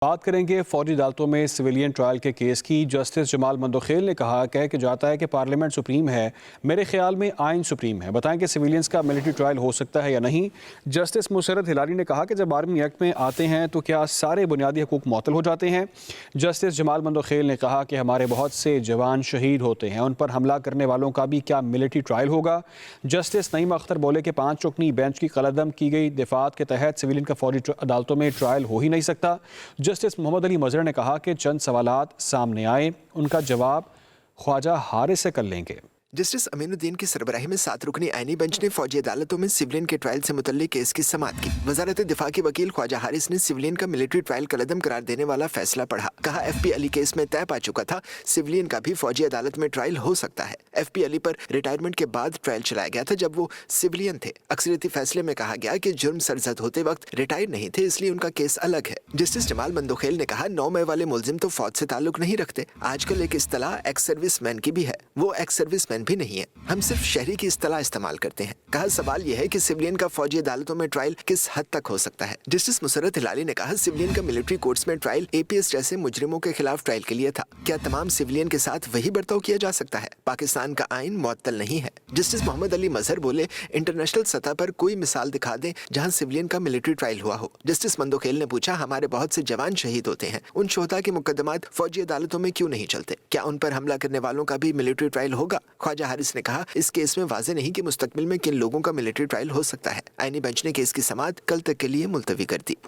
بات کریں گے فوجی عدالتوں میں سویلین ٹرائل کے کیس کی۔ جسٹس جمال مندوخیل نے کہا کہ جاتا ہے کہ پارلیمنٹ سپریم ہے، میرے خیال میں آئین سپریم ہے، بتائیں کہ سویلینز کا ملٹری ٹرائل ہو سکتا ہے یا نہیں۔ جسٹس مسرت ہلالی نے کہا کہ جب آرمی ایکٹ میں آتے ہیں تو کیا سارے بنیادی حقوق معطل ہو جاتے ہیں۔ جسٹس جمال مندوخیل نے کہا کہ ہمارے بہت سے جوان شہید ہوتے ہیں، ان پر حملہ کرنے والوں کا بھی کیا ملٹری ٹرائل ہوگا۔ جسٹس نعیم اختر بولے کہ 5 رکنی بینچ کی قلعدم کی گئی دفعات کے تحت سویلین کا فوجی عدالتوں میں ٹرائل ہو ہی نہیں سکتا۔ جسٹس محمد علی مظہر نے کہا کہ چند سوالات سامنے آئے، ان کا جواب خواجہ حارث سے کر لیں گے۔ جسٹس امین الدین کی سربراہی میں 7 رکنی آئینی بینچ نے فوجی عدالتوں میں سویلین کے ٹرائل سے متعلق کیس کی سماعت کی۔ وزارت دفاع کے وکیل خواجہ حارث نے سویلین کا ملٹری ٹرائل کالعدم قرار دینے والا فیصلہ پڑھا۔ کہا ایف پی علی کیس میں طے پا چکا تھا، سویلین کا بھی فوجی عدالت میں ٹرائل ہو سکتا ہے۔ ایف پی علی پر ریٹائرمنٹ کے بعد ٹرائل چلایا گیا تھا جب وہ سویلین تھے۔ اکثریتی فیصلے میں کہا گیا کہ جرم سرزد ہوتے وقت ریٹائر نہیں تھے، اس لیے ان کا کیس الگ ہے۔ جسٹس جمال مندوخیل نے کہا 9 مئی والے ملزم تو فوج سے تعلق نہیں رکھتے۔ آج کل ایک اصطلاح ایکس سروس مین کی بھی ہے، وہ ایکس سروس مین بھی نہیں ہے، ہم صرف شہری کی اصطلاح استعمال کرتے ہیں۔ کہا سوال یہ ہے کہ سویلین کا فوجی عدالتوں میں ٹرائل کس حد تک ہو سکتا ہے۔ جسٹس مسرت ہلالی نے کہا سویلین کا ملٹری کورٹس میں ٹرائل اے پی ایس جیسے مجرموں کے خلاف ٹرائل کے لیے تھا، کیا تمام سویلین کے ساتھ وہی برتاؤ کیا جا سکتا ہے؟ پاکستان کا آئین معطل نہیں ہے۔ جسٹس محمد علی مظہر بولے انٹرنیشنل سطح پر کوئی مثال دکھا دیں جہاں سویلین کا ملٹری ٹرائل ہوا ہو۔ جسٹس مندوخیل نے پوچھا ہمارے بہت سے جوان شہید ہوتے ہیں، ان شہداء کے مقدمات فوجی عدالتوں میں کیوں نہیں چلتے؟ کیا ان پر حملہ کرنے والوں کا بھی ملٹری ٹرائل ہوگا؟ خواجہ حارث نے کہا اس کیس میں واضح نہیں کہ مستقبل میں کن لوگوں کا ملٹری ٹرائل ہو سکتا ہے۔ آئینی بینچ نے کیس کی سماعت کل تک کے لیے ملتوی کر دی۔